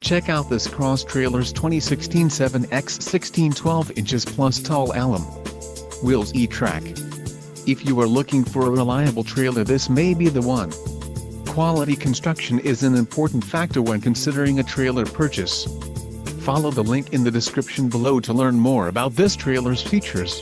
Check out this cross trailer's 2016 7x 16-12 inches plus tall Alum wheels E-Track. If you are looking for a reliable trailer, this may be the one. Quality construction is an important factor when considering a trailer purchase. Follow the link in the description below to learn more about this trailer's features.